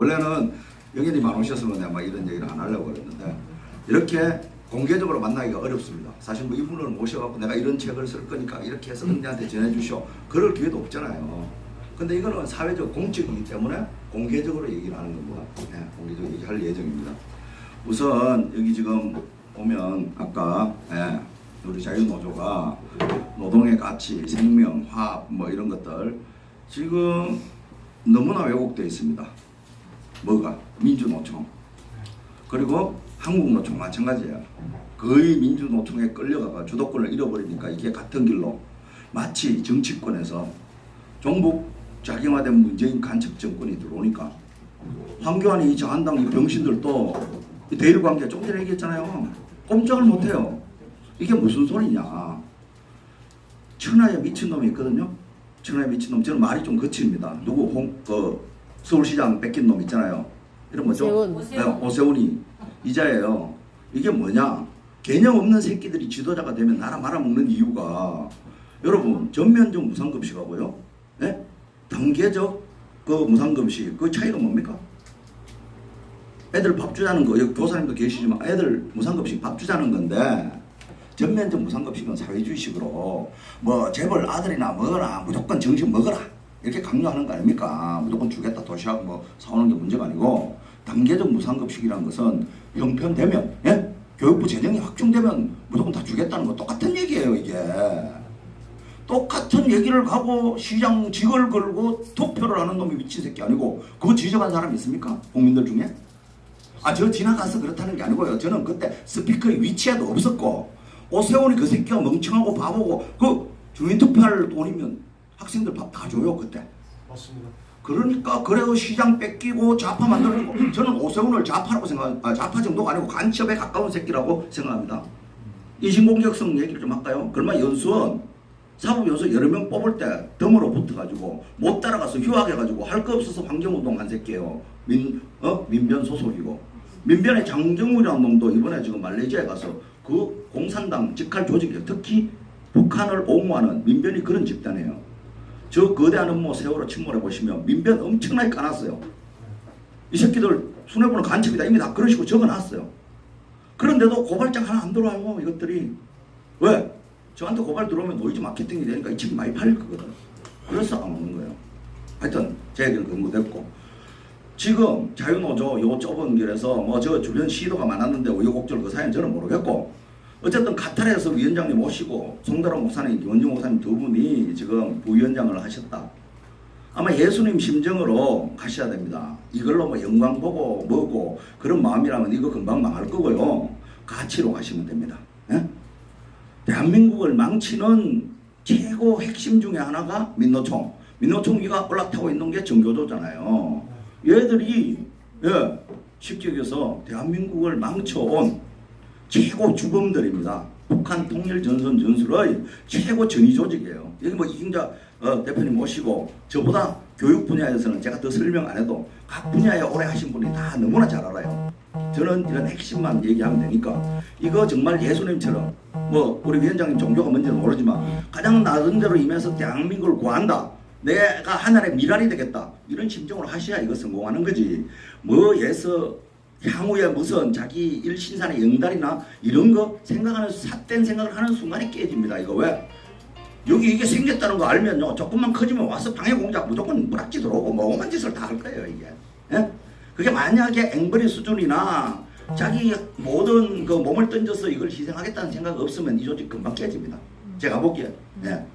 원래는 영현님 안 오셨으면 내가 막 이런 얘기를 안 하려고 그랬는데 이렇게 공개적으로 만나기가 어렵습니다. 사실 뭐 이분을 모셔갖고 내가 이런 책을 쓸 거니까 이렇게 해서 언니한테 전해주시오. 그럴 기회도 없잖아요. 근데 이거는 사회적 공적이기 때문에 공개적으로 얘기를 하는 겁니다. 네, 공개적으로 얘기할 예정입니다. 우선 여기 지금 보면 아까 우리 자유노조가 노동의 가치, 생명, 화합 뭐 이런 것들 지금 너무나 왜곡되어 있습니다. 뭐가? 민주노총 그리고 한국노총 마찬가지예요. 거의 민주노총에 끌려가가 주도권을 잃어버리니까 이게 같은 길로 마치 정치권에서 종북 작용화된 문재인 간첩 정권이 들어오니까 황교안이 저한당 이 병신들도 대일관계 조금 전에 얘기했잖아요. 꼼짝을 못해요. 이게 무슨 소리냐. 천하의 미친놈이 있거든요. 천하의 미친놈. 저는 말이 좀 거칩니다. 누구 서울시장 뺏긴 놈 있잖아요. 이런 뭐죠? 오세훈이 이자예요. 이게 뭐냐? 개념 없는 새끼들이 지도자가 되면 나라 말아먹는 이유가 여러분 전면적 무상급식하고요. 네? 단계적 그 무상급식 그 차이가 뭡니까? 애들 밥 주자는 거 여기 교사님도 계시지만 애들 무상급식 밥 주자는 건데 전면적 무상급식은 사회주의식으로 뭐 재벌 아들이나 먹어라 무조건 정신 먹어라 이렇게 강요하는 거 아닙니까? 무조건 주겠다 도시락 뭐 사오는 게 문제가 아니고 단계적 무상급식이라는 것은 형편되면 예? 교육부 재정이 확충되면 무조건 다 주겠다는 거 똑같은 얘기예요. 이게 똑같은 얘기를 하고 시장 직을 걸고 투표를 하는 놈이 미친 새끼 아니고 그거 지적한 사람 있습니까? 국민들 중에? 저 지나가서 그렇다는 게 아니고요. 저는 그때 스피커의 위치에도 없었고 오세훈이 그 새끼가 멍청하고 바보고 그 주민투표할 돈이면 학생들 밥 다 줘요 그때. 맞습니다. 그러니까 그래서 시장 뺏기고 좌파 만드는 거 저는 오세훈을 좌파라고 좌파 정도가 아니고 간첩에 가까운 새끼라고 생각합니다. 인신공격성 얘기를 좀 할까요? 그러면 연수원 사법연수 여러 명 뽑을 때 덤으로 붙어가지고 못 따라가서 휴학해가지고 할 거 없어서 환경운동 한 새끼예요. 민변 소속이고 민변의 장정훈이라는 놈도 이번에 지금 말레이시아에 가서 그 공산당 직할 조직이에요. 특히 북한을 옹호하는 민변이 그런 집단이에요. 저 거대한 음모 세월호 침몰해 보시면 민변 엄청나게 까놨어요. 이 새끼들 손해보는 간첩이다 이미 다 그런 식으로 적어놨어요. 그런데도 고발장 하나 안 들어와요 이것들이. 왜? 저한테 고발 들어오면 노이즈 마케팅이 되니까 이 책 많이 팔릴 거거든. 그래서 안 오는 거예요. 하여튼 제 얘기는 근거됐고 지금 자유노조 요 좁은 길에서 뭐 저 주변 시도가 많았는데 우여곡절 그 사이는 저는 모르겠고 어쨌든 카타르에서 위원장님 오시고 송다론 목사님, 김원중 목사님 두 분이 지금 부위원장을 하셨다. 아마 예수님 심정으로 가셔야 됩니다. 이걸로 뭐 영광 보고 뭐고 그런 마음이라면 이거 금방 망할 거고요. 가치로 가시면 됩니다. 예? 대한민국을 망치는 최고 핵심 중에 하나가 민노총. 민노총 위가 올라타고 있는 게 정교조잖아요. 얘들이 쉽게 얘기해서 대한민국을 망쳐온 최고 주범들입니다. 북한 통일전선 전술의 최고 전위 조직이에요. 여기 뭐 이경자 대표님 모시고 저보다 교육 분야에서는 제가 더 설명 안 해도 각 분야에 오래 하신 분이 다 너무나 잘 알아요. 저는 이런 핵심만 얘기하면 되니까 이거 정말 예수님처럼 뭐 우리 위원장님 종교가 뭔지는 모르지만 가장 낮은 데로 임해서 대한민국을 구한다. 내가 하나의 미랄이 되겠다. 이런 심정으로 하셔야 이거 성공하는 거지. 뭐에서 향후에 무슨 자기 일신산의 영달이나 이런 거 생각하는 삿된 생각을 하는 순간에 깨집니다. 이거 왜? 여기 이게 생겼다는 거 알면요. 조금만 커지면 와서 방해 공작 무조건 무락지 들어오고 뭐 오만 짓을 다 할 거예요. 이게. 예? 그게 만약에 앵벌이 수준이나 자기 모든 그 몸을 던져서 이걸 희생하겠다는 생각 없으면 이 조직 금방 깨집니다. 제가 보기에. 예.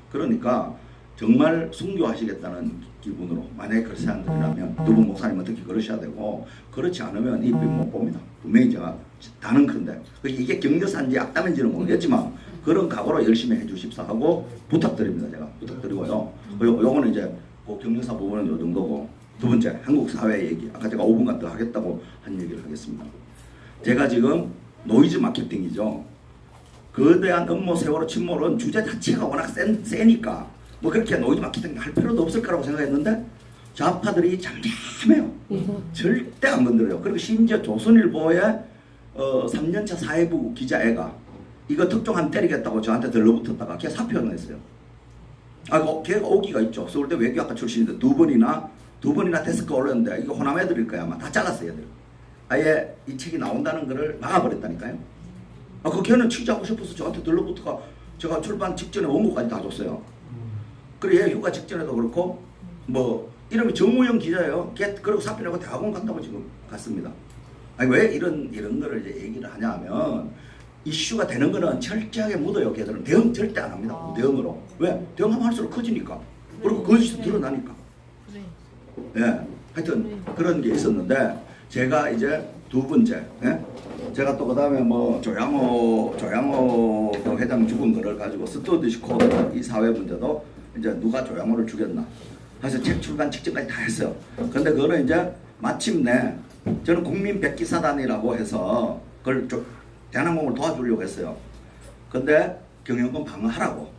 그러니까 정말 순교하시겠다는 기분으로 만약에 그런 사람들이라면 두 분 목사님은 특히 그러셔야 되고 그렇지 않으면 이 빚 못 봅니다. 분명히 제가 다는 큰데 이게 격려사인지 악담인지는 모르겠지만 그런 각오로 열심히 해주십사 하고 부탁드립니다. 제가 부탁드리고요. 요거는 이제 그 격려사 부분은 요 정도고 두 번째 한국 사회 얘기 아까 제가 5분간 더 하겠다고 한 얘기를 하겠습니다. 제가 지금 노이즈 마케팅이죠. 거대한 음모 세월호 침몰은 주제 자체가 워낙 세니까 뭐 그렇게 노이즈 마케팅 할 필요도 없을 거라고 생각했는데 좌파들이 잠잠해요. 절대 안 건드려요. 그리고 심지어 조선일보의 3년차 사회부 기자애가 이거 특종한 때리겠다고 저한테 들러붙었다가 걔 사표를 냈어요. 걔가 오기가 있죠. 서울대 외교학과 출신인데 두 번이나 두 번이나 데스크 올렸는데 이거 호남 애들일 거야. 아마 다 잘랐어요, 애들. 아예 이 책이 나온다는 거를 막아버렸다니까요. 그 걔는 취재하고 싶어서 저한테 들러붙어가 제가 출판 직전에 원고까지 다 줬어요. 그리고 얘 휴가 직전에도 그렇고 뭐 이름이 정우영 기자예요. 걔 그리고 사표내고 대학원 간다고 지금 갔습니다. 아니 왜 이런 거를 이제 얘기를 하냐면 이슈가 되는 거는 철저하게 묻어요. 걔들은 대응 절대 안 합니다. 대응으로. 왜? 대응하면 할수록 커지니까. 그리고 거짓이 드러나니까. 예, 하여튼 그런 게 있었는데 제가 이제 두 번째, 예? 제가 또 그다음에 뭐 조양호 그 회장 죽은 거를 가지고 스튜어디시 코드 이 사회 문제도 이제 누가 조양호를 죽였나. 그래서 책 출간 직전까지 다 했어요. 근데 그거는 이제 마침내 저는 국민 백기사단이라고 해서 그걸 좀 대한항공을 도와주려고 했어요. 근데 경영권 방어하라고.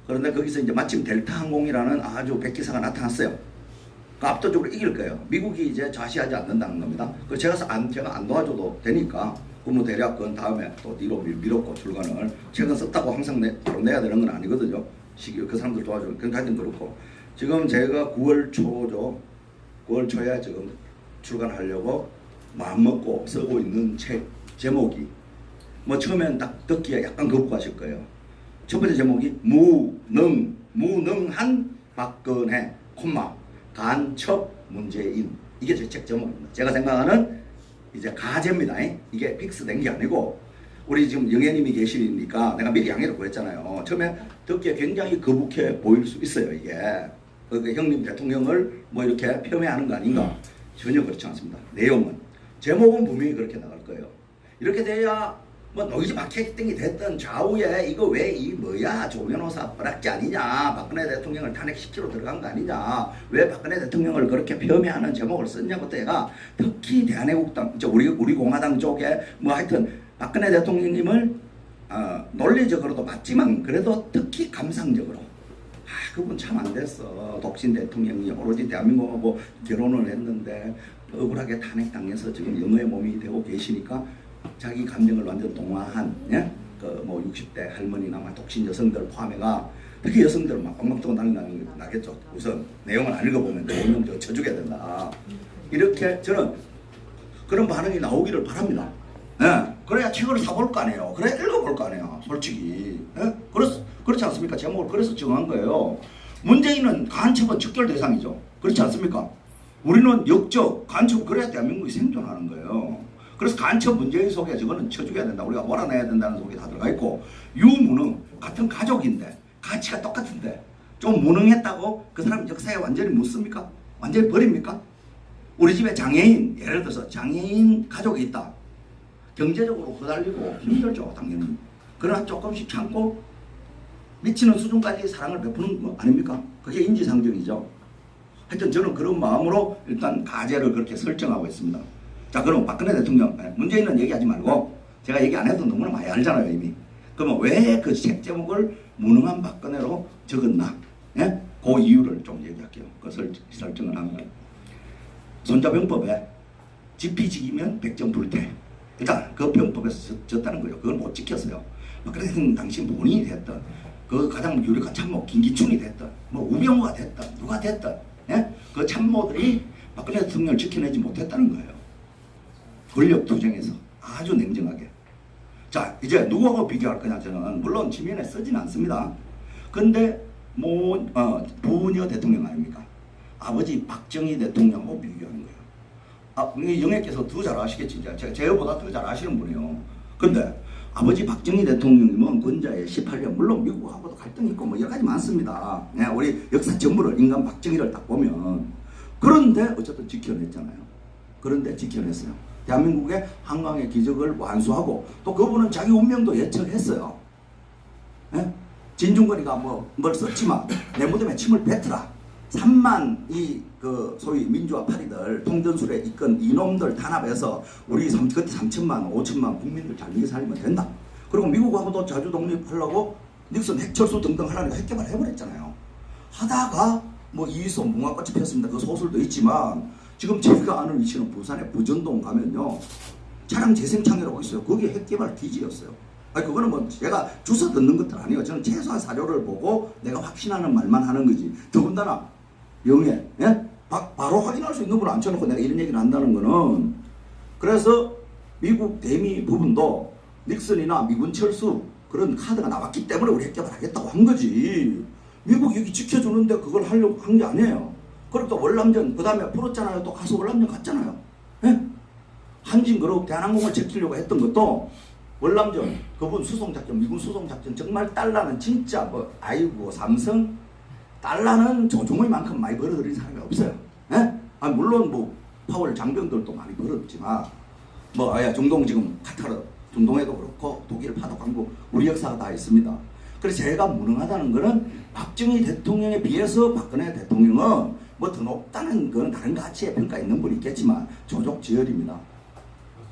그런데 거기서 이제 마침 델타항공이라는 아주 백기사가 나타났어요. 그 압도적으로 이길 거예요. 미국이 이제 좌시하지 않는다는 겁니다. 그 제가 안 도와줘도 되니까 그뭐 대략 그 다음에 또 뒤로 밀었고 출간을 책은 썼다고 항상 바로 내야 되는 건 아니거든요. 시기 그 사람들 도와주고 그러니까 하여튼 그렇고 지금 제가 9월 초에 지금 출간하려고 마음먹고 쓰고 있는 책 제목이 뭐 처음엔 딱 듣기에 약간 거부하실 거예요. 첫 번째 제목이 무능한 박근혜 콤마 간첩 문재인. 이게 제 책 제목입니다. 제가 생각하는 이제 가제입니다. 이게 픽스된 게 아니고 우리 지금 영애님이 계시니까 내가 미리 양해를 구했잖아요. 처음에 듣기에 굉장히 거북해 보일 수 있어요. 이게 그 형님 대통령을 뭐 이렇게 폄훼하는 거 아닌가. 전혀 그렇지 않습니다. 내용은 제목은 분명히 그렇게 나갈 거예요. 이렇게 돼야 뭐 노이즈 마케팅이 됐던 좌우에 이거 왜 이 뭐야 조변호사 버락지 아니냐, 박근혜 대통령을 탄핵시키러 들어간 거 아니냐, 왜 박근혜 대통령을 그렇게 폄훼하는 제목을 썼냐고 때가 특히 대한애국당 우리 공화당 쪽에 뭐 하여튼 박근혜 대통령님을 논리적으로도 맞지만 그래도 특히 감상적으로 그분 참 안 됐어. 독신 대통령이 오로지 대한민국하고 결혼을 했는데 억울하게 탄핵당해서 지금 영어의 몸이 되고 계시니까 자기 감정을 완전 동화한, 예? 그 뭐 60대 할머니나 막 독신 여성들 포함해가 특히 여성들 막 엉망 뜨고 난리 나겠죠. 우선 내용을 안 읽어보면 내용 좀 쳐주게 된다. 이렇게 저는 그런 반응이 나오기를 바랍니다. 예? 그래야 책을 사볼 거 아니에요. 그래야 읽어볼 거 아니에요. 솔직히. 예? 그렇지 않습니까? 제목을 그래서 정한 거예요. 문재인은 간첩은 직결 대상이죠. 그렇지 않습니까? 우리는 역적, 간첩 그래야 대한민국이 생존하는 거예요. 그래서 간첩 문재인 속에 저거는 쳐줘야 된다. 우리가 몰아내야 된다는 속에 다 들어가 있고 유무능 같은 가족인데 가치가 똑같은데 좀 무능했다고 그 사람 역사에 완전히 묻습니까? 완전히 버립니까? 우리 집에 장애인 예를 들어서 장애인 가족이 있다. 경제적으로 후달리고 힘들죠. 당연히. 그러나 조금씩 참고 미치는 수준까지 사랑을 베푸는 거 아닙니까? 그게 인지상정이죠. 하여튼 저는 그런 마음으로 일단 가제를 그렇게 설정하고 있습니다. 자, 그럼 박근혜 대통령, 문재인은 얘기하지 말고 제가 얘기 안 해도 너무나 많이 알잖아요, 이미. 그러면 왜 그 책 제목을 무능한 박근혜로 적었나? 예? 그 이유를 좀 얘기할게요. 그 설정을 하면. 손자병법에 지피지기면 100점 불태. 일단 그 병법에서 졌다는 거예요. 그걸 못 지켰어요. 박근혜 대통령 당시 본인이 됐든 그 가장 유력한 참모 김기춘이 됐든 뭐 우병우가 됐든 누가 됐든 예? 그 참모들이 박근혜 대통령을 지켜내지 못했다는 거예요. 권력 투쟁에서 아주 냉정하게. 자, 이제 누구하고 비교할 거냐. 저는 물론 지면에 쓰지는 않습니다. 근데 부녀 대통령 아닙니까? 아버지 박정희 대통령하고 비교하는 거예요. 영애께서 더 잘 아시겠지. 제가보다 더 잘 아시는 분이에요. 근데 아버지 박정희 대통령님은 근자에 18년 물론 미국하고도 갈등이 있고 뭐 여러 가지 많습니다. 네, 우리 역사 전부를 인간 박정희를 딱 보면 그런데 어쨌든 지켜냈잖아요. 그런데 지켜냈어요. 대한민국의 한강의 기적을 완수하고 또 그분은 자기 운명도 예측했어요. 네? 진중권이가 뭘 썼지만 내 무덤에 침을 뱉으라. 3만 그 소위 민주화 파리들 통전술에 이끈 이놈들 단합해서 우리 그때 3천만 5천만 국민들 잘 먹여 살리면 된다. 그리고 미국하고도 자주 독립하려고 닉슨 핵철수 등등 하려니까 핵개발 해버렸잖아요. 하다가 뭐 이소 무궁화꽃이 피었습니다. 그 소설도 있지만 지금 제가 아는 위치는 부산의 부전동 가면요 차량 재생창이라고 있어요. 거기 핵개발 기지였어요. 아니 그거는 뭐 제가 주워 듣는 것들 아니에요. 저는 최소한 사료를 보고 내가 확신하는 말만 하는 거지. 더군다나 영예, 예? 바로 바로 확인할 수 있는 걸 앉혀놓고 내가 이런 얘기를 한다는 거는, 그래서 미국 대미 부분도 닉슨이나 미군 철수 그런 카드가 나왔기 때문에 우리 핵 개발하겠다고 한 거지. 미국이 여기 지켜주는데 그걸 하려고 한 게 아니에요. 그러니까 월남전 그 다음에 풀었잖아요. 또 가서 월남전 갔잖아요. 예? 한진그룹 대한항공을 지키려고 했던 것도 월남전 그분 수송작전, 미군 수송작전 정말 달러는 진짜 뭐 아이고 삼성 달러는 조종의만큼 많이 벌어들인 사람이 없어요. 예? 아, 물론 뭐 파월 장병들도 많이 벌어들지만 뭐 아야 중동 지금 카타르 중동에도 그렇고 독일 파독 광고 우리 역사가 다 있습니다. 그래서 제가 무능하다는 거는 박정희 대통령에 비해서 박근혜 대통령은 뭐 더 높다는 건 다른 가치의 평가 있는 분이 있겠지만 조족지혈입니다.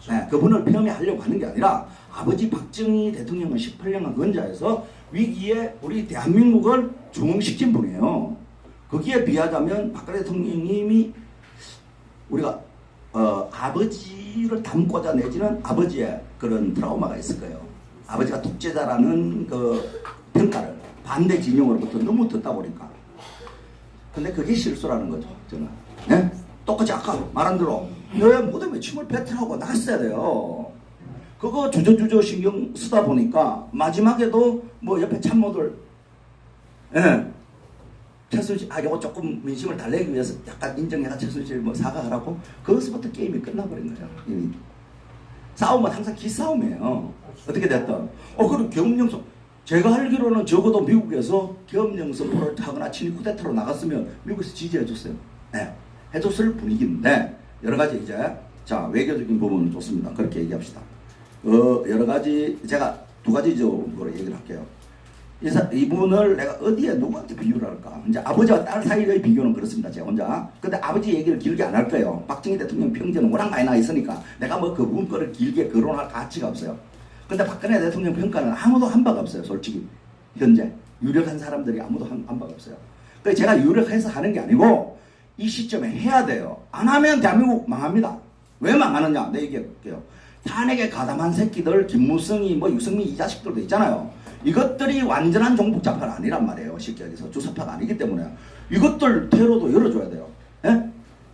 네, 그분을 폄훼하려고 하는 게 아니라 아버지 박정희 대통령은 18년간 건자해서 위기에 우리 대한민국을 중흥시킨 분이에요. 거기에 비하자면 박근혜 대통령님이 우리가 아버지를 닮고자 내지는 아버지의 그런 트라우마가 있을 거예요. 아버지가 독재자라는 그 평가를 반대 진영으로부터 너무 듣다 보니까. 근데 그게 실수라는 거죠, 저는. 네? 똑같이 아까 말한 대로 내 모든 침을 뱉으라고 나갔어야 돼요. 그거 주저주저 신경 쓰다 보니까 마지막에도 뭐 옆에 참모들, 예, 최순실, 이거 조금 민심을 달래기 위해서 약간 인정해가 최순실 뭐 사과하라고, 거기서부터 게임이 끝나버린 거죠. 이미. 싸움은 항상 기싸움이에요. 어떻게 됐든. 그리고 계엄령성, 제가 알기로는 적어도 미국에서 계엄령성을 하거나 친일 쿠데타로 나갔으면 미국에서 지지해줬어요. 네, 해줬을 분위기인데, 여러 가지 이제, 자, 외교적인 부분은 좋습니다. 그렇게 얘기합시다. 여러 가지, 제가 두 가지적으로 얘기를 할게요. 이분을 내가 어디에 누구한테 비교를 할까? 이제 아버지와 딸 사이의 비교는 그렇습니다. 제가 혼자. 근데 아버지 얘기를 길게 안 할 거예요. 박정희 대통령 평전은 워낙 많이 나 있으니까 내가 뭐 그 부분 거를 길게 거론할 가치가 없어요. 근데 박근혜 대통령 평가는 아무도 한 바가 없어요. 솔직히. 현재. 유력한 사람들이 아무도 한 바가 없어요. 그래서 제가 유력해서 하는 게 아니고 이 시점에 해야 돼요. 안 하면 대한민국 망합니다. 왜 망하느냐? 내 얘기해볼게요. 탄핵에 가담한 새끼들, 김무성이 뭐 유승민 이 자식들도 있잖아요. 이것들이 완전한 종북자파는 아니란 말이에요. 쉽게 얘기해서 주사파가 아니기 때문에 이것들 테러도 열어줘야 돼요. 예?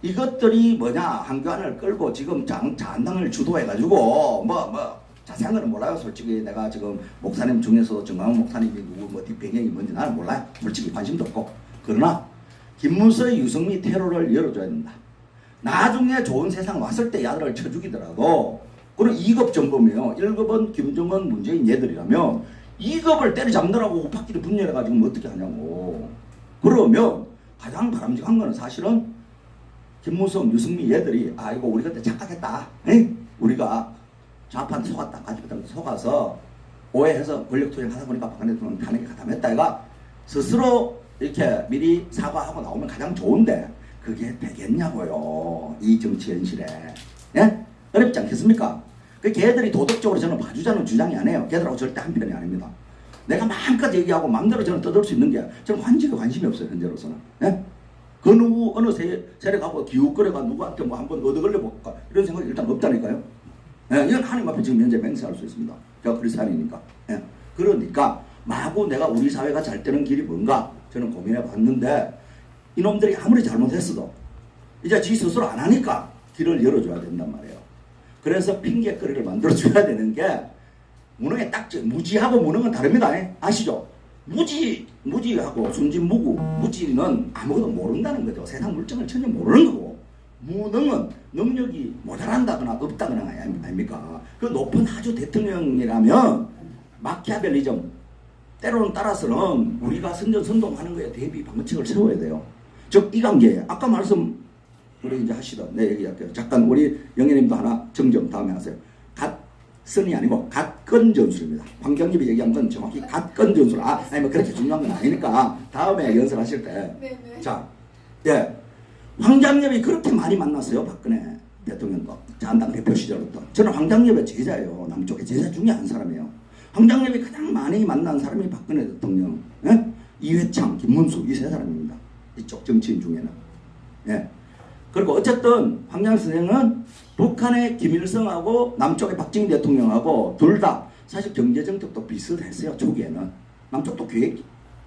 이것들이 뭐냐, 한교안을 끌고 지금 자한당을 주도해가지고 자세한 거는 몰라요. 솔직히 내가 지금 목사님 중에서도 정광훈 목사님이 누구 뭐 뒷배경이 뭔지 나는 몰라요. 솔직히 관심도 없고. 그러나 김문수의 유승민 테러를 열어줘야 된다. 나중에 좋은 세상 왔을 때 야들을 쳐 죽이더라도, 그리고 2급 정범이에요. 1급은 김정은, 문재인 얘들이라면 2급을 때려잡느라고 우파끼리 분열해가지고 뭐 어떻게 하냐고. 그러면 가장 바람직한 거는 사실은 김무성, 유승민 얘들이 이거 우리 그때 착각했다. 에이? 우리가 좌파한테 속았다. 가지부터 속아서 오해해서 권력 투쟁하다 보니까 박근혜 대통령 탄핵에 가담했다. 이가 스스로 이렇게 미리 사과하고 나오면 가장 좋은데 그게 되겠냐고요. 이 정치 현실에. 예? 어렵지 않겠습니까? 그 걔들이 도덕적으로 저는 봐주자는 주장이 아니에요. 걔들하고 절대 한 편이 아닙니다. 내가 마음껏 얘기하고 마음대로 저는 떠들 수 있는 게 저는 관직에 관심이 없어요. 현재로서는. 예? 그 누구 어느 세력하고 기웃거려가 누구한테 뭐 한번 얻어걸려 볼까 이런 생각이 일단 없다니까요. 예? 이건 하나님 앞에 지금 현재 맹세할 수 있습니다. 제가 그리스도인이니까. 예? 그러니까 마구 내가 우리 사회가 잘 되는 길이 뭔가 저는 고민해 봤는데, 이놈들이 아무리 잘못했어도 이제 지 스스로 안 하니까 길을 열어줘야 된단 말이에요. 그래서 핑계거리를 만들어줘야 되는 게, 무능의 딱지, 무지하고 무능은 다릅니다. 아시죠? 무지하고 순진무구, 무지는 아무것도 모른다는 거죠. 세상 물정을 전혀 모르는 거고, 무능은 능력이 모자란다거나 없다거나 아닙니까? 그 높은 하주 대통령이라면 마키아벨리즘, 때로는 따라서는 우리가 선전선동하는 거에 대비 방책을 세워야 돼요. 즉 이 관계에 아까 말씀 우리 이제 하시던 내 얘기할게요. 잠깐 우리 영애님도 하나 정정 다음에 하세요. 갓선이 아니고 갓건 전술입니다. 황경립이 얘기한 건 정확히 갓건 전술. 아니 뭐 그렇게 중요한 건 아니니까 다음에 연설하실 때. 네네. 자, 예, 황장엽이 그렇게 많이 만났어요. 박근혜 대통령도 자한당 대표 시절부터. 저는 황장엽의 제자예요. 남쪽의 제자 중에 한 사람이에요. 황장엽이 가장 많이 만난 사람이 박근혜 대통령, 예? 이회창, 김문수 이 세 사람입니다. 이쪽 정치인 중에는. 예. 그리고 어쨌든 황장엽 선생은 북한의 김일성하고 남쪽의 박정희 대통령하고 둘 다 사실 경제정책도 비슷했어요. 초기에는. 남쪽도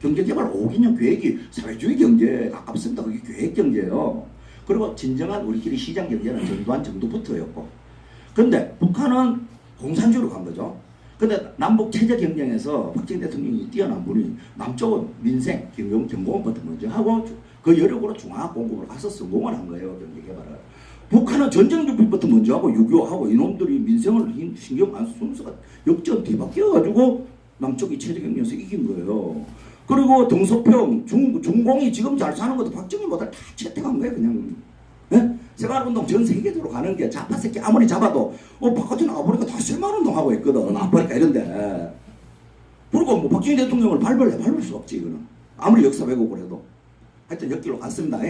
경제개발 5개년 계획이 사회주의 경제에 가깝습니다. 그게 계획경제예요. 그리고 진정한 우리끼리 시장 경제는 전두환 정도부터였고, 근데 북한은 공산주의로 간 거죠. 근데 남북 체제 경쟁에서 박정희 대통령이 뛰어난 분이 남쪽은 민생, 경공업부터 먼저 하고 그 여력으로 중화학 공급을 가서 성공을 한 거예요. 경제 개발을. 북한은 전쟁 준비부터 먼저 하고 6.25하고 이놈들이 민생을 신경 안 쓰는 순서가 역전 뒤바뀌어가지고 남쪽이 체제 경쟁에서 이긴 거예요. 그리고 등소평, 중공이 지금 잘 사는 것도 박정희보다 다 채택한 거예요, 그냥. 예? 새마을운동 전 세계적으로 가는 게 좌파 새끼 아무리 잡아도 바깥에 나가보니까 다 새마을운동 하고 있거든. 아프리카 이런데. 그리고 뭐 박정희 대통령을 밟을 수 없지, 이거는. 아무리 역사 왜곡을 해도. 하여튼 역기로 갔습니다.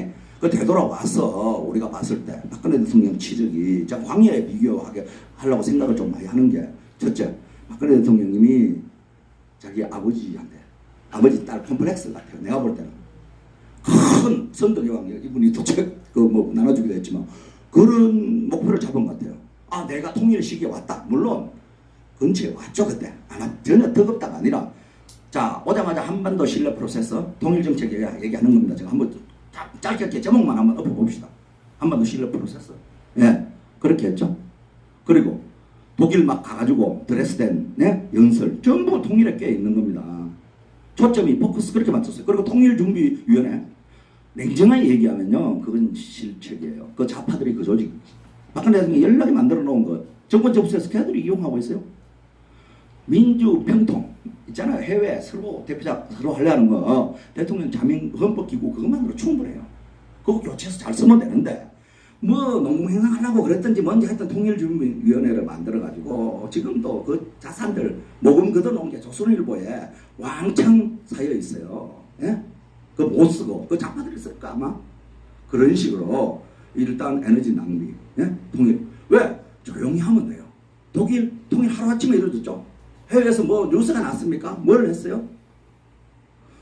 그 되돌아와서 우리가 봤을 때 박근혜 대통령 치적이 광야에 비교하게 하려고 생각을 좀 많이 하는 게, 첫째, 박근혜 대통령님이 자기 아버지한테, 아버지 딸 컴플렉스 같아요. 내가 볼 때는. 큰 선덕여왕, 이분이 도책 뭐 나눠주기도 했지만 그런 목표를 잡은 것 같아요. 아, 내가 통일 시기에 왔다. 물론 근처에 왔죠 그때. 전혀 덕없다가 아니라, 자, 오자마자 한반도 신뢰 프로세서 통일 정책 얘기하는 겁니다. 제가 한번 짧게 제목만 한번 엎어봅시다. 한반도 신뢰 프로세서. 예, 그렇게 했죠. 그리고 독일 막 가가지고 드레스덴, 네? 연설 전부 통일에 깨 있는 겁니다. 초점이 포커스 그렇게 맞췄어요. 그리고 통일준비위원회, 냉정하게 얘기하면요, 그건 실책이에요. 그 좌파들이 그 조직, 박근혜 대통령이 연락이 만들어 놓은 것, 정권 접수해서 걔들이 이용하고 있어요. 민주평통 있잖아요. 해외 서로 대표자 서로 하려는 거, 대통령 자민 헌법기구 그것만으로 충분해요. 그거 교체해서 잘 쓰면 되는데, 뭐 농공행상 하려고 그랬던지 뭔지 하여튼 통일준비위원회를 만들어가지고 지금도 그 자산들 모금 걷어놓은 게 조선일보에 왕창 쌓여 있어요. 예? 그거 못 쓰고 그 좌파들이 쓸까 아마? 그런 식으로 일단 에너지 낭비, 예? 통일. 왜? 조용히 하면 돼요. 독일 통일 하루아침에 이루어졌죠. 해외에서 뭐 뉴스가 났습니까? 뭘 했어요?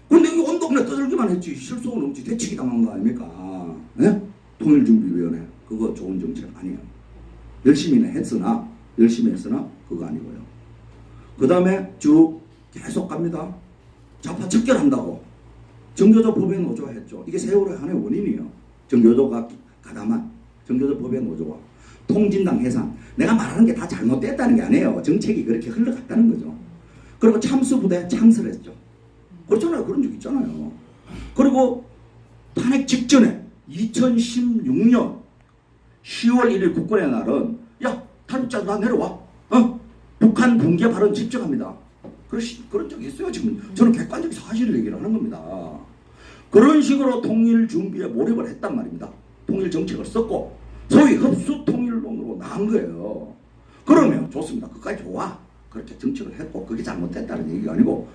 근데 이 온 동네 떠들기만 했지 실속은 없지. 대치기 당한 거 아닙니까? 예? 통일준비위원회 그거 좋은 정책 아니에요. 열심히 했으나 그거 아니고요. 그 다음에 쭉 계속 갑니다. 좌파 척결한다고 정교조 법의 노조가 했죠. 이게 세월의 하나의 원인이에요. 정교조가 가담한 정교조 법의 노조가 통진당 해산. 내가 말하는 게 다 잘못됐다는 게 아니에요. 정책이 그렇게 흘러갔다는 거죠. 그리고 참수부대 창설했죠. 그렇잖아요. 그런 적 있잖아요. 그리고 탄핵 직전에 2016년 10월 1일 국군의 날은 야, 탈북자들 다 내려와. 북한 붕괴 발언 집중합니다. 그런 적이 있어요. 지금 저는 객관적 사실을 얘기를 하는 겁니다. 그런 식으로 통일 준비에 몰입을 했단 말입니다. 통일 정책을 썼고 소위 흡수 통일론으로 나간 거예요. 그러면 좋습니다. 그까지 좋아. 그렇게 정책을 했고 그게 잘못됐다는 얘기가 아니고,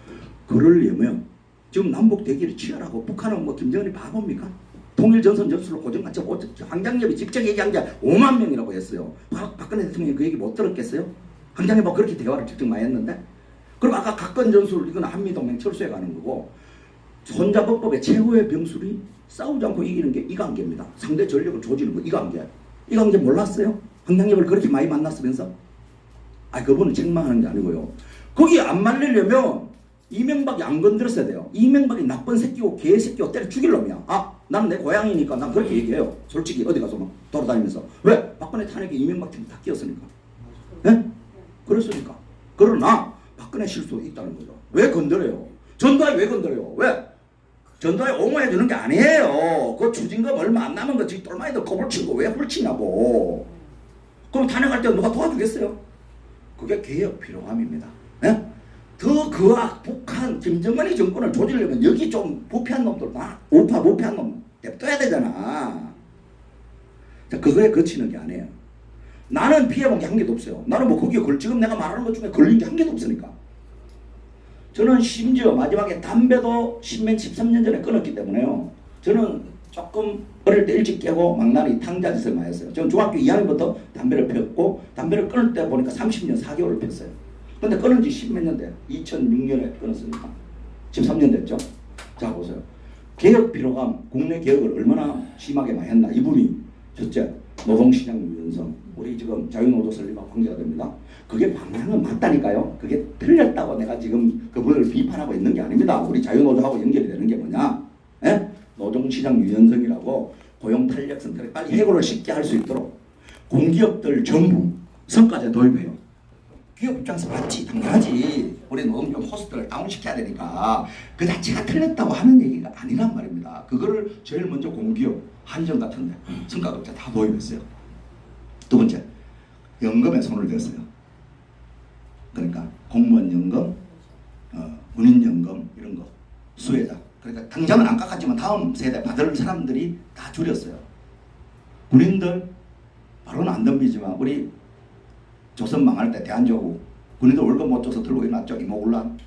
그러려면 지금 남북 대결이 치열하고 북한은 뭐 김정은이 바보입니까? 통일전선 접수를 고정같이 황장엽이 직접 얘기한 게 5만 명이라고 했어요. 박근혜 대통령이 그 얘기 못 들었겠어요? 황장엽하고 그렇게 대화를 직접 많이 했는데. 그리고 아까 각건 전술, 이건 한미동맹 철수해 가는 거고, 손자법법의 최후의 병술이 싸우지 않고 이기는 게 이 관계입니다. 상대 전력을 조지는 거 이 관계. 이 관계 몰랐어요? 황장엽을 그렇게 많이 만났으면서? 그분은 책망하는 게 아니고요. 거기 안 말리려면 이명박이 안 건드렸어야 돼요. 이명박이 나쁜 새끼고 개새끼고 때려 죽일 놈이야. 나는 내 고향이니까 난 그렇게 얘기해요. 솔직히 어디 가서 막 돌아다니면서. 왜? 박근혜 탄핵에 이명박 팀이 다 끼었으니까. 예? 그랬으니까. 그러나 박근혜 실수 있다는 거죠. 왜 건드려요? 전두환이 왜 건드려요? 왜? 전두환이 옹호해 주는 게 아니에요. 그 추징금 얼마 안 남은 거 지금 똘마니들 겁을 치고 왜 훌치냐고. 그럼 탄핵할 때 누가 도와주겠어요? 그게 개혁 필요함입니다. 예? 더 그악 북한 김정은이 정권을 조지려면 여기 좀 부패한 놈들, 우파 부패한 놈 냅둬야 되잖아. 자, 그거에 거치는 게 아니에요. 나는 피해본 게 한 개도 없어요. 나는 뭐 거기에 지금 내가 말하는 것 중에 걸린 게 한 개도 없으니까. 저는 심지어 마지막에 담배도 10년, 13년 전에 끊었기 때문에요. 저는 조금 어릴 때 일찍 깨고 막나니 탕자짓을 많이 했어요. 저는 중학교 2학년부터 담배를 피웠고, 담배를 끊을 때 보니까 30년 4개월을 피웠어요. 근데 끊은 지 10몇 년 돼. 2006년에 끊었으니까 13년 됐죠. 자, 보세요. 개혁 필요감, 국내 개혁을 얼마나 심하게 많이 했나. 이분이 첫째, 노동시장 유연성, 우리 지금 자유노조 설립하고 관계가 됩니다. 그게 방향은 맞다니까요. 그게 틀렸다고 내가 지금 그분을 비판하고 있는 게 아닙니다. 우리 자유노조하고 연결이 되는 게 뭐냐? 예? 노동시장 유연성이라고 고용 탄력 성과를 빨리 해고를 쉽게 할 수 있도록 공기업들 전부 성과제 도입해요. 기업 입장에서 맞지, 당연하지. 우리 노동조 호스트를 다운시켜야 되니까 그 자체가 틀렸다고 하는 얘기가 아니란 말입니다. 그거를 제일 먼저 공기업, 한전 같은데 성과급제 다 도입했어요. 두 번째, 연금에 손을 댔어요. 그러니까 공무원 연금, 군인 연금 이런 거 수혜자. 그러니까 당장은 안 깎았지만 다음 세대 받을 사람들이 다 줄였어요. 군인들 바로는 안 덤비지만 우리 조선 망할 때 대한제국 군인들 월급 못 줘서 들고 일어났죠. 이모군란.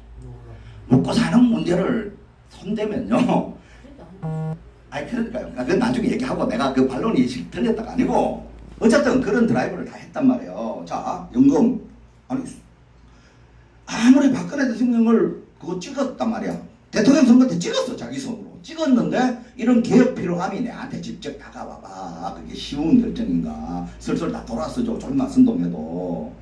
먹고 사는 문제를 손대면요. 아니 그러니까요. 그건 나중에 얘기하고 내가 그 반론이 틀렸다가 아니고 어쨌든 그런 드라이브를 다 했단 말이에요. 자, 연금. 아니 아무리 박근혜 대통령을 그거 찍었단 말이야. 대통령 선거 때 찍었어. 자기 손으로. 찍었는데 이런 개혁 필요함이 내한테 직접 다가와봐. 그게 쉬운 결정인가. 슬슬 다 돌아서죠. 조금만 선동해도.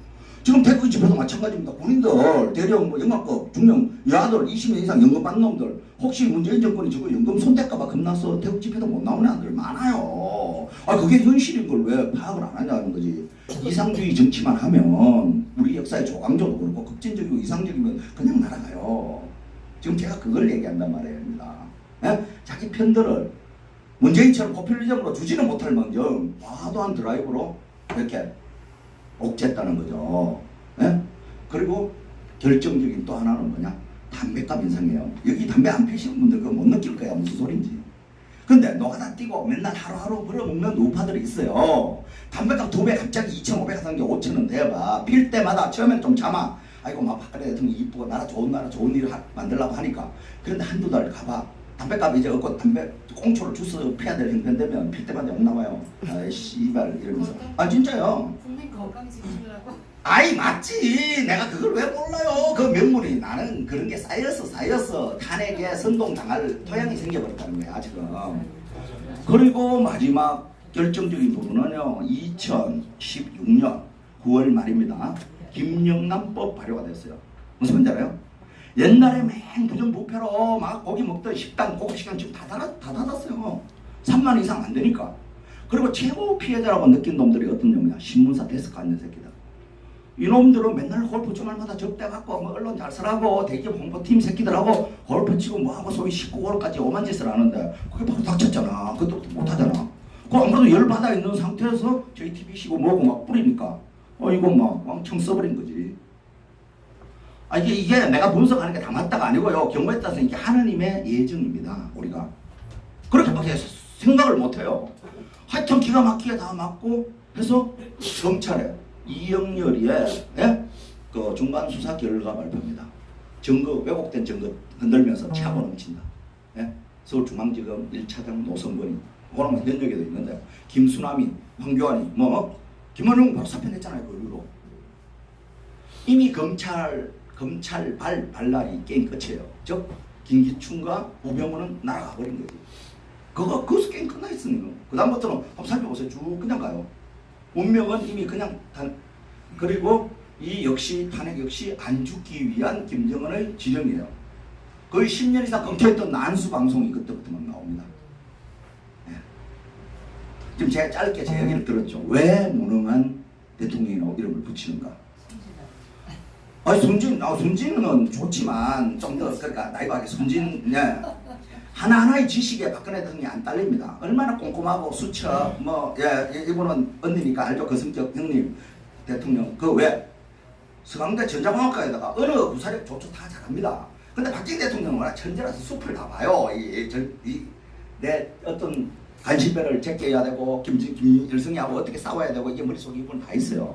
지금 태극기 집회도 마찬가지입니다. 군인들, 대령, 영마급, 중령, 여아들 20년 이상 연금 받는 놈들 혹시 문재인 정권이 지금 연금 손댈까봐 겁나서 태극 집회도 못 나오는 애들 많아요. 아 그게 현실인 걸 왜 파악을 안 하냐는 거지. 이상주의 정치만 하면 우리 역사의 조광조도 그렇고 급진적이고 이상적이면 그냥 날아가요. 지금 제가 그걸 얘기한단 말입니다. 예? 자기 편들을 문재인처럼 포퓰리즘으로 주지는 못할 망정 과도한 드라이브로 이렇게 옥죄했다는 거죠. 예? 그리고 결정적인 또 하나는 뭐냐? 담배값 인상이에요. 여기 담배 안 피시는 분들 그거 못 느낄 거야. 무슨 소린지. 근데 노가다 뛰고 맨날 하루하루 벌어먹는 우파들이 있어요. 담배값 2배 갑자기 2,500원 산 게 5,000원 돼봐. 필 때마다 처음엔 좀 참아. 아이고 막 박근혜 대통령이 이쁘고 나라 좋은 일을 만들려고 하니까. 그런데 한두 달 가봐. 담배값 이제 없고 담배 꽁초를 주스 피해야 될 형편 되면 필 때마다 욕 나와요. 아이 씨발 이러면서. 아 진짜요. 국민 건강 지키려고. 아이 맞지. 내가 그걸 왜 몰라요. 그 명분이 나는 그런 게 쌓였어. 탄핵에 선동당할 토양이 생겨버렸다는 거야 지금. 그리고 마지막 결정적인 부분은요. 2016년 9월 말입니다. 김영란법 발효가 됐어요. 무슨 말인지 알아요? 옛날에 맨 부정부패로 막 고기 먹던 식당, 고급식당 지금 다 닫았어요. 3만 이상 안 되니까. 그리고 최고 피해자라고 느낀 놈들이 어떤 놈이야? 신문사 데스크 앉는 새끼들. 이놈들은 맨날 골프 주말마다 접대갖고 뭐 언론 잘 쓰라고 대기업 홍보팀 새끼들하고 골프 치고 뭐하고 소위 19골까지 오만 짓을 하는데 그게 바로 닥쳤잖아. 그것도 못하잖아. 그 아무래도 열받아 있는 상태에서 JTBC고 뭐고 막 뿌리니까 이거 막 왕청 써버린 거지. 아 이게 내가 분석하는 게 다 맞다가 아니고요. 경우에 따라서 이게 하느님의 예정입니다. 우리가 그렇게밖에 생각을 못해요. 하여튼 기가 막히게 다 맞고 해서 검찰에 이영렬이의 그 중간 수사 결과 발표입니다. 증거 왜곡된 증거 흔들면서 차고 넘친다. 서울중앙지검 1차장 노성건이 그런 현역에도 있는데 김수남이 황교안이 김원용 바로 사표냈잖아요. 그 이후로 이미 검찰 발날이 게임 끝이에요. 즉 김기춘과 우병우는 날아가 버린 거지. 거기서 게임 끝나 있으니까 그 다음부터는 한번 살펴보세요. 쭉 그냥 가요. 운명은 이미 그냥 그리고 이 역시 탄핵 역시 안 죽기 위한 김정은의 지령이에요. 거의 10년 이상 검토했던 난수 방송이 그때부터 막 나옵니다. 지금 제가 짧게 제 얘기를 들었죠. 왜 무능한 대통령이라고 이름을 붙이는가? 아니 순진은 좋지만 좀 더 그러니까 나이바하게 순진 하나하나의 지식에 박근혜 대통령이 안 딸립니다. 얼마나 꼼꼼하고 수첩 이분은 언니니까 알죠. 그 성격 형님 대통령 그 왜 서강대 전자공학과에다가 어느 구사력 조초 다 잘합니다. 근데 박정희 대통령은 워낙 천재라서 숲을 다 봐요. 내 어떤 간신배를 제껴야 되고 김일성이하고 어떻게 싸워야 되고 이게 머릿속에 이분 다 있어요.